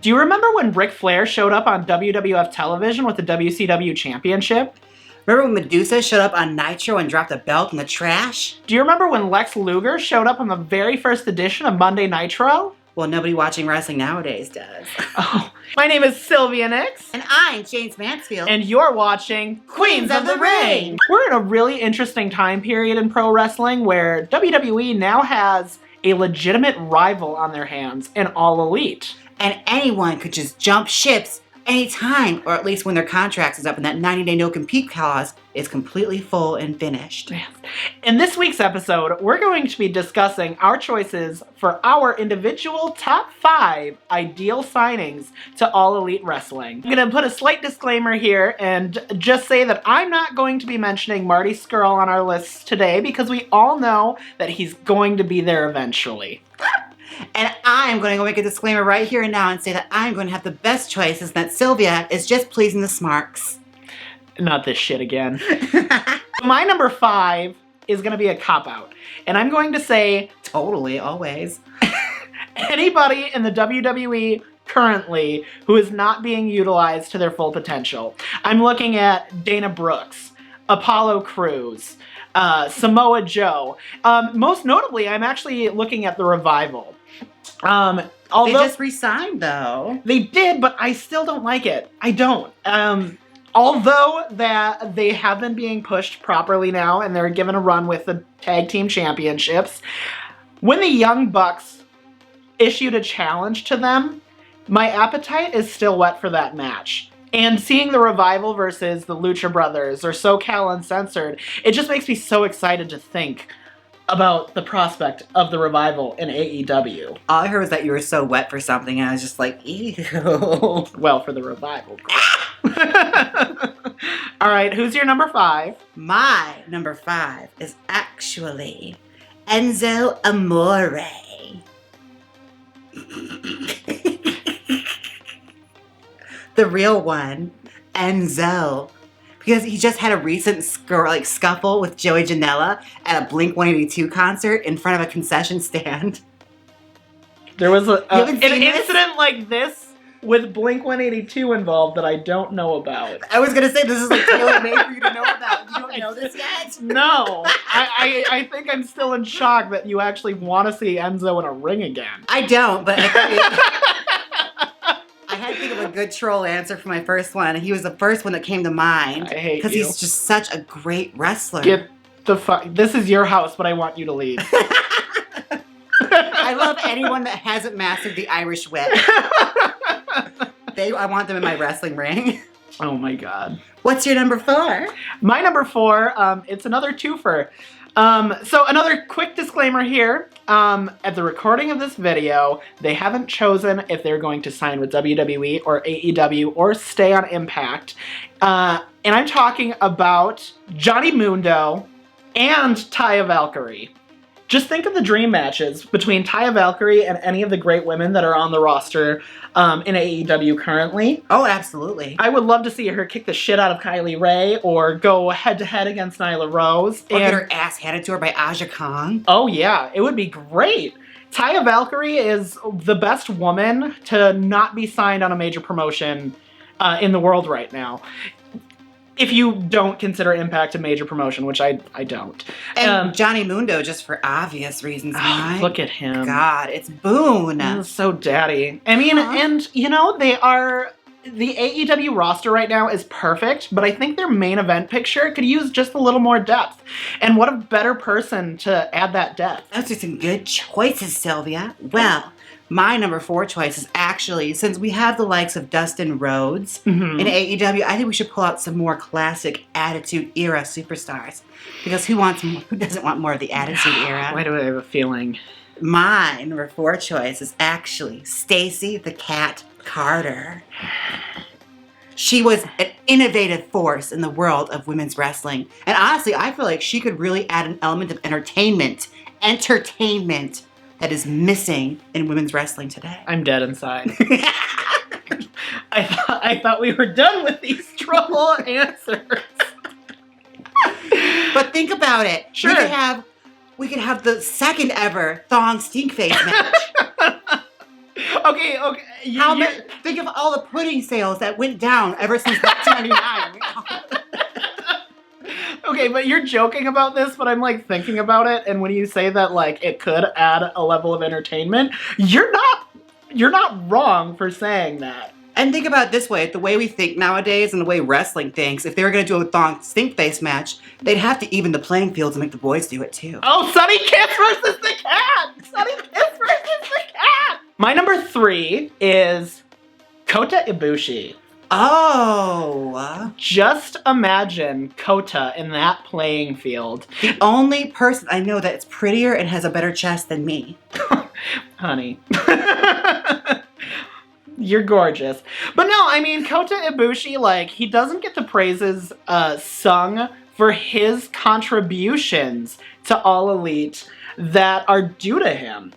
Do you remember when Ric Flair showed up on WWF television with the WCW championship? Remember when Medusa showed up on Nitro and dropped a belt in the trash? Do you remember when Lex Luger showed up on the very first edition of Monday Nitro? Well, nobody watching wrestling nowadays does. Oh, my name is Sylvia Nix. And I'm Jaymes Mansfield. And you're watching Queens of the Ring. We're in a really interesting time period in pro wrestling where WWE now has a legitimate rival on their hands in All Elite. And anyone could just jump ships anytime, or at least when their contract is up and that 90-day no-compete clause is completely full and finished. In this week's episode, we're going to be discussing our choices for our individual top 5 ideal signings to All Elite Wrestling. I'm going to put a slight disclaimer here and just say that I'm not going to be mentioning Marty Scurll on our list today because we all know that he's going to be there eventually. And I'm going to go make a disclaimer right here and now and say that I'm going to have the best choices and that Sylvia is just pleasing the smarks. Not this shit again. My number 5 is going to be a cop-out. And I'm going to say... Totally, always. Anybody in the WWE currently who is not being utilized to their full potential. I'm looking at Dana Brooks, Apollo Crews, Samoa Joe. Most notably, I'm actually looking at the Revival. Although they just re-signed, though. They did, but I still don't like it. I don't. Although that they have been being pushed properly now, and they're given a run with the tag team championships, when the Young Bucks issued a challenge to them, my appetite is still wet for that match. And seeing the Revival versus the Lucha Brothers or SoCal Uncensored, it just makes me so excited to think about the prospect of the Revival in AEW. All I heard was that you were so wet for something, and I was just like, ew. Well, for the Revival. All right, who's your number 5? My number 5 is actually Enzo Amore. The real one, Enzo. Because he just had a recent scuffle with Joey Janela at a Blink-182 concert in front of a concession stand. There was an this? incident like this with Blink-182 involved that I don't know about. I was going to say, this is like tailor-made for you to know about. You don't know this yet? No. I think I'm still in shock that you actually want to see Enzo in a ring again. I don't, but I had to think of a good troll answer for my first one. He was the first one that came to mind. I hate you. Because he's just such a great wrestler. Get the fuck... This is your house, but I want you to leave. I love anyone that hasn't mastered the Irish whip. I want them in my wrestling ring. Oh my god. What's your number 4? My number 4, it's another twofer. So another quick disclaimer here. At the recording of this video, they haven't chosen if they're going to sign with WWE or AEW or stay on Impact. And I'm talking about Johnny Mundo and Taya Valkyrie. Just think of the dream matches between Taya Valkyrie and any of the great women that are on the roster in AEW currently. Oh, absolutely. I would love to see her kick the shit out of Kylie Ray or go head-to-head against Nyla Rose. Or get her ass handed to her by Aja Kong. Oh, yeah. It would be great. Taya Valkyrie is the best woman to not be signed on a major promotion in the world right now. If you don't consider Impact a major promotion, which I don't. And Johnny Mundo, just for obvious reasons why. Look at him. God, it's Boone. He's so daddy. I mean, and, you know, the AEW roster right now is perfect, but I think their main event picture could use just a little more depth. And what a better person to add that depth. Those are some good choices, Sylvia. Well, my number 4 choice is actually, since we have the likes of Dustin Rhodes in AEW, I think we should pull out some more classic Attitude Era superstars. Because who doesn't want more of the Attitude Era? Why do I have a feeling? My number 4 choice is actually Stacey the Cat Carter. She was an innovative force in the world of women's wrestling. And honestly, I feel like she could really add an element of entertainment that is missing in women's wrestling today. I'm dead inside. I thought we were done with these trouble answers. But think about it. Sure. We could have the second ever thong stink face match. Okay. Think of all the pudding sales that went down ever since 1999. Okay, but you're joking about this, but I'm like thinking about it, and when you say that like it could add a level of entertainment, you're not wrong for saying that. And think about it this way, the way we think nowadays and the way wrestling thinks, if they were going to do a thong stink face match, they'd have to even the playing fields and make the boys do it too. Oh, Sunny Kiss versus the Cat! Sunny Kiss versus the Cat! My number 3 is Kota Ibushi. Oh. Just imagine Kota in that playing field. The only person I know that's prettier and has a better chest than me. Honey. You're gorgeous. But no, I mean, Kota Ibushi, like, he doesn't get the praises sung for his contributions to All Elite that are due to him.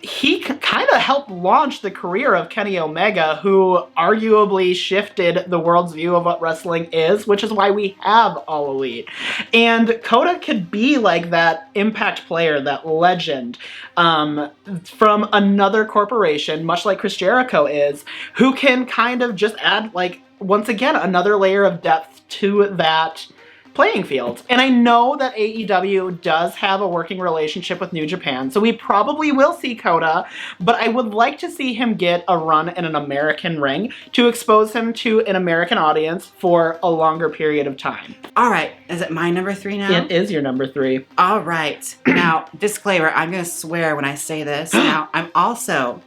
He kind of helped launch the career of Kenny Omega, who arguably shifted the world's view of what wrestling is, which is why we have All Elite. And Kota could be like that impact player, that legend, from another corporation, much like Chris Jericho is, who can kind of just add, like, once again, another layer of depth to that playing field. And I know that AEW does have a working relationship with New Japan, so we probably will see Kota, but I would like to see him get a run in an American ring to expose him to an American audience for a longer period of time. All right, is it my number 3 now? It is your number 3. All right. Now, disclaimer, I'm going to swear when I say this. Now, I'm also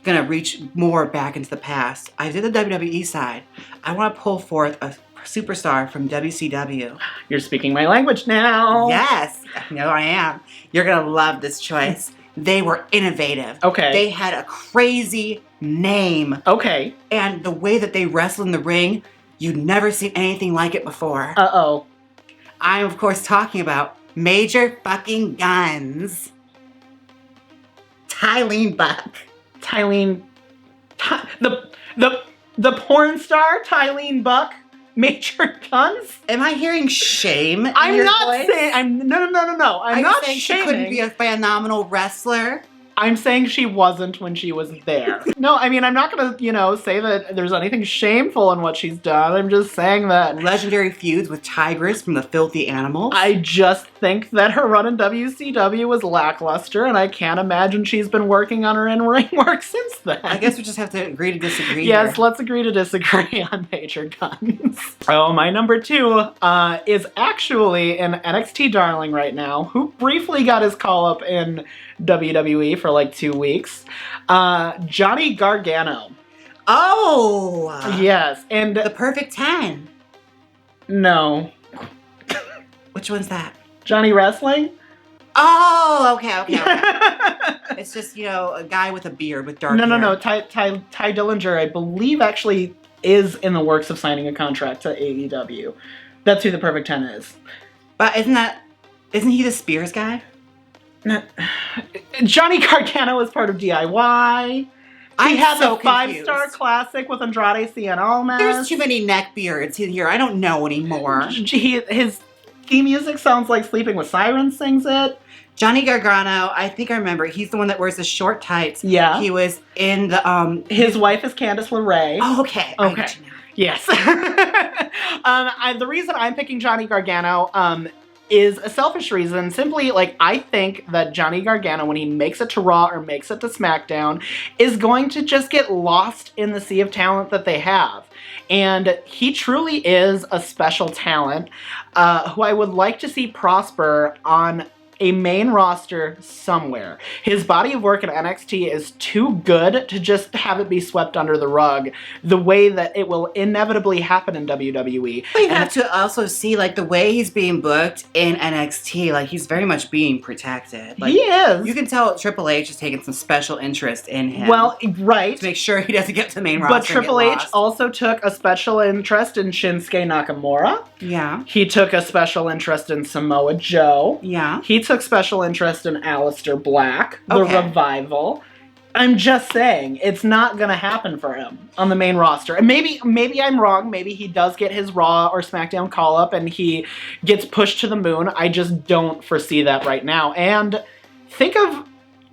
going to reach more back into the past. I did the WWE side. I want to pull forth a superstar from WCW. You're speaking my language now. Yes, no, I am. You're going to love this choice. They were innovative. Okay. They had a crazy name. Okay. And the way that they wrestled in the ring, you'd never seen anything like it before. Uh-oh. I'm, of course, talking about Major fucking Guns. Eileen Buck. The porn star, Eileen Buck? Major Guns? Am I hearing shame in I'm your not voice? saying. No. I'm not saying shaming. she couldn't be a phenomenal wrestler. I'm saying she wasn't when she was there. No, I mean, I'm not gonna, say that there's anything shameful in what she's done. I'm just saying that Legendary feuds with Tigress from the Filthy Animals. I just think that her run in WCW was lackluster, and I can't imagine she's been working on her in-ring work since then. I guess we just have to agree to disagree. Yes, here. let's agree to disagree on Major Guns. Oh, my number 2 is actually an NXT darling right now, who briefly got his call-up in WWE for like 2 weeks. Johnny Gargano. Oh! Yes, and The Perfect 10. no. Which one's that? Johnny Wrestling? Oh, okay. It's just, a guy with a beard with dark hair. No. Ty Dillinger, I believe, actually is in the works of signing a contract to AEW. That's who the Perfect 10 is. But isn't he the Spears guy? No. Johnny Gargano is part of DIY. He had so the 5-star classic with Andrade Cien Almas. There's too many neck beards in here. I don't know anymore. His theme music sounds like Sleeping with Sirens sings it. Johnny Gargano, I think I remember. He's the one that wears the short tights. Yeah. He was in the His wife is Candice LeRae. Oh, okay. I get you now. Yes. The reason I'm picking Johnny Gargano is a selfish reason. Simply, I think that Johnny Gargano, when he makes it to Raw or makes it to SmackDown, is going to just get lost in the sea of talent that they have. And he truly is a special talent who I would like to see prosper on a main roster somewhere. His body of work in NXT is too good to just have it be swept under the rug the way that it will inevitably happen in WWE. But you have to also see, the way he's being booked in NXT, he's very much being protected. He is. You can tell Triple H is taking some special interest in him. Well, right. To make sure he doesn't get to the main roster. But Triple H also took a special interest in Shinsuke Nakamura. Yeah. He took a special interest in Samoa Joe. Yeah. He took special interest in Aleister Black, the Okay. Revival. I'm just saying, it's not going to happen for him on the main roster. And maybe I'm wrong. Maybe he does get his Raw or SmackDown call-up and he gets pushed to the moon. I just don't foresee that right now. And think of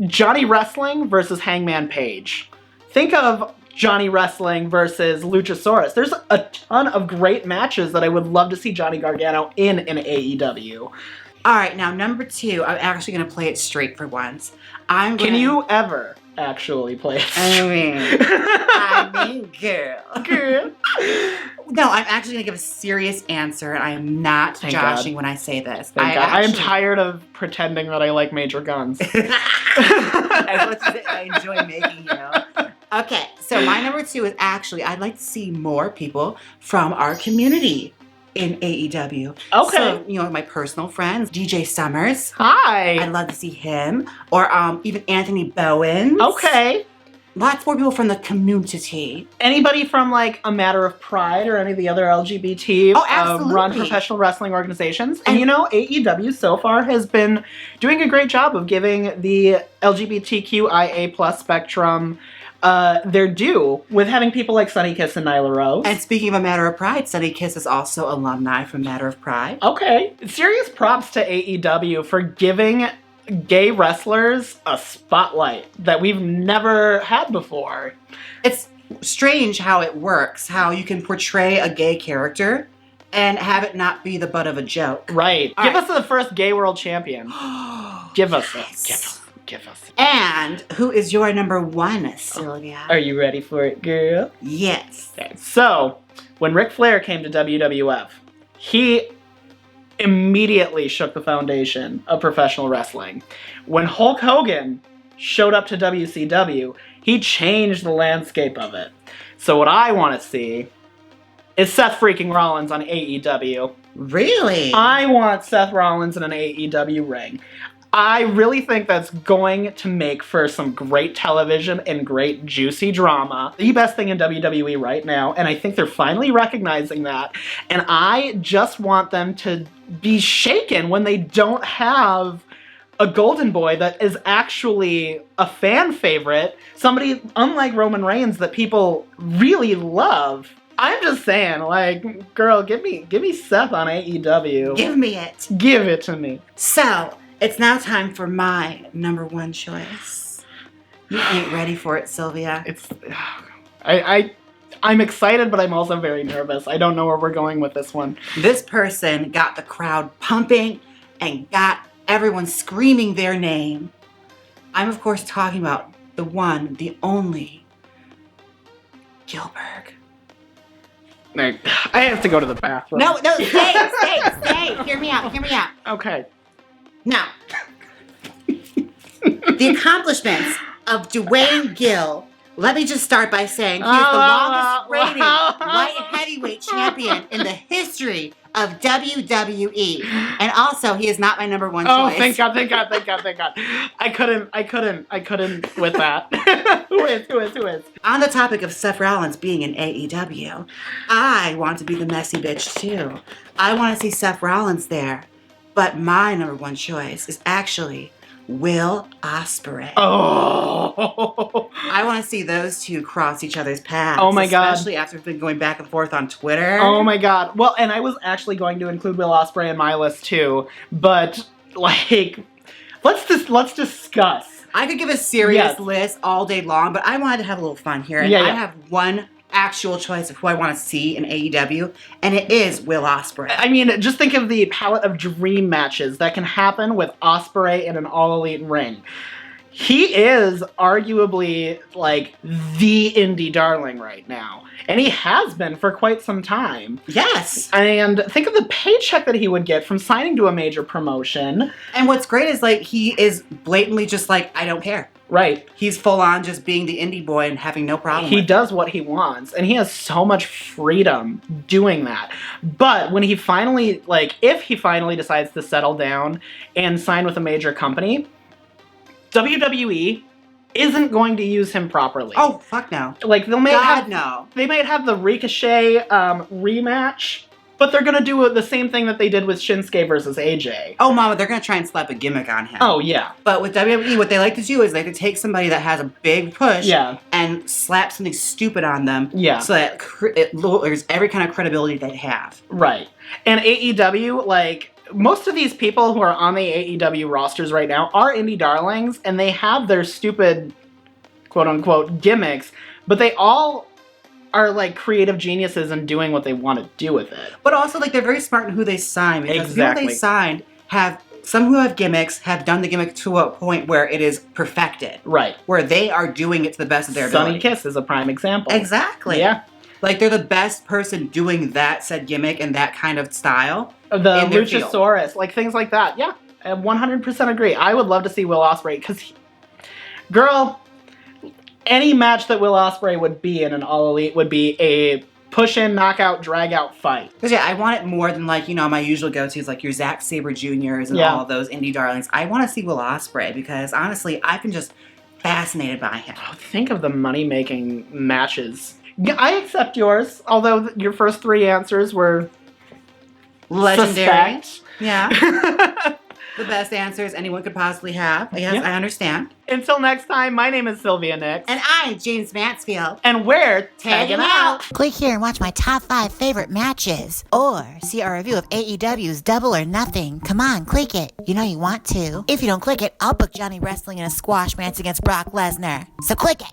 Johnny Wrestling versus Hangman Page. think of Johnny Wrestling versus Luchasaurus. There's a ton of great matches that I would love to see Johnny Gargano in AEW. All right, now number 2, I'm actually going to play it straight for once. Can you ever actually play it? I mean, girl. No, I'm actually going to give a serious answer, and I am not joshing when I say this. I am tired of pretending that I like Major Guns. I enjoy making, Okay, so my number 2 is actually, I'd like to see more people from our community in AEW. Okay. So, my personal friends, DJ Summers. Hi. I'd love to see him. Or even Anthony Bowens. Okay. Lots more people from the community. Anybody from like A Matter of Pride or any of the other LGBT run professional wrestling organizations. And AEW so far has been doing a great job of giving the LGBTQIA+ spectrum their due with having people like Sunny Kiss and Nyla Rose. And speaking of A Matter of Pride, Sunny Kiss is also alumni from Matter of Pride. Okay. Serious props to AEW for giving gay wrestlers a spotlight that we've never had before. It's strange how it works, how you can portray a gay character and have it not be the butt of a joke. Right. Give us the first gay world champion. Give us it. Give us. And who is your number 1, Sylvia? Are you ready for it, girl? Yes. Okay. So, when Ric Flair came to WWF, he immediately shook the foundation of professional wrestling. When Hulk Hogan showed up to WCW, he changed the landscape of it. So what I want to see is Seth freaking Rollins on AEW. Really? I want Seth Rollins in an AEW ring. I really think that's going to make for some great television and great juicy drama. The best thing in WWE right now, and I think they're finally recognizing that. And I just want them to be shaken when they don't have a golden boy that is actually a fan favorite. Somebody unlike Roman Reigns that people really love. I'm just saying, like, girl, give me Seth on AEW. Give me it. Give it to me. So, it's now time for my number 1 choice. You ain't ready for it, Sylvia. I'm excited, but I'm also very nervous. I don't know where we're going with this one. This person got the crowd pumping and got everyone screaming their name. I'm, of course, talking about the one, the only, Gilbert. I have to go to the bathroom. No, stay. Hear me out. Okay. Now, the accomplishments of Dwayne Gill. Let me just start by saying he's the longest reigning light heavyweight champion in the history of WWE. And also, he is not my number 1 choice. Oh, thank God. I couldn't with that. Who is? On the topic of Seth Rollins being in AEW, I want to be the messy bitch too. I want to see Seth Rollins there. But my number 1 choice is actually Will Ospreay. Oh. I want to see those two cross each other's paths. Oh my God. Especially after they've been going back and forth on Twitter. Oh my God. Well, and I was actually going to include Will Ospreay in my list too, but like, let's discuss. I could give a serious list all day long, but I wanted to have a little fun here. And I have one actual choice of who I want to see in AEW, and it is Will Ospreay. I mean, just think of the palette of dream matches that can happen with Ospreay in an all-elite ring. He is arguably, like, the indie darling right now. And he has been for quite some time. Yes. And think of the paycheck that he would get from signing to a major promotion. And what's great is, like, he is blatantly just like, I don't care. Right. He's full on just being the indie boy and having no problem He does what he wants, and he has so much freedom doing that. But when he finally, like, if he finally decides to settle down and sign with a major company, WWE isn't going to use him properly. Oh, fuck no. Like, they might have the Ricochet rematch, but they're going to do the same thing that they did with Shinsuke versus AJ. Oh, mama, they're going to try and slap a gimmick on him. Oh, yeah. But with WWE, what they like to do is they could take somebody that has a big push and slap something stupid on them so that it lowers every kind of credibility they have. Right. And AEW, like, most of these people who are on the AEW rosters right now are indie darlings, and they have their stupid quote unquote gimmicks, but they all are like creative geniuses and doing what they want to do with it. But also, like, they're very smart in who they sign, because Exactly. who they signed have some who have gimmicks have done the gimmick to a point where it is perfected. Right. Where they are doing it to the best of their Sunny ability. Kiss is a prime example. Exactly. Yeah. Like, they're the best person doing that said gimmick and that kind of style. The in their Luchasaurus, field. like things like that. Yeah, I 100% agree. I would love to see Will Ospreay because, girl, any match that Will Ospreay would be in an All Elite would be a push-in, knockout, drag-out fight. Because, yeah, I want it more than, like, you know, my usual go-tos, like your Zack Sabre Jr.'s and all of those indie darlings. I want to see Will Ospreay because, honestly, I've been just fascinated by him. Oh, think of the money-making matches. Yeah, I accept yours, although your first three answers were Legendary. suspect. Yeah. The best answers anyone could possibly have. Yes, Yeah. I understand. Until next time, my name is Sylvia Nix. And I'm Jaymes Mansfield. And we're Tagging out. Click here and watch my top 5 favorite matches. Or see our review of AEW's Double or Nothing. Come on, click it. You know you want to. If you don't click it, I'll book Johnny wrestling in a squash match against Brock Lesnar. So click it.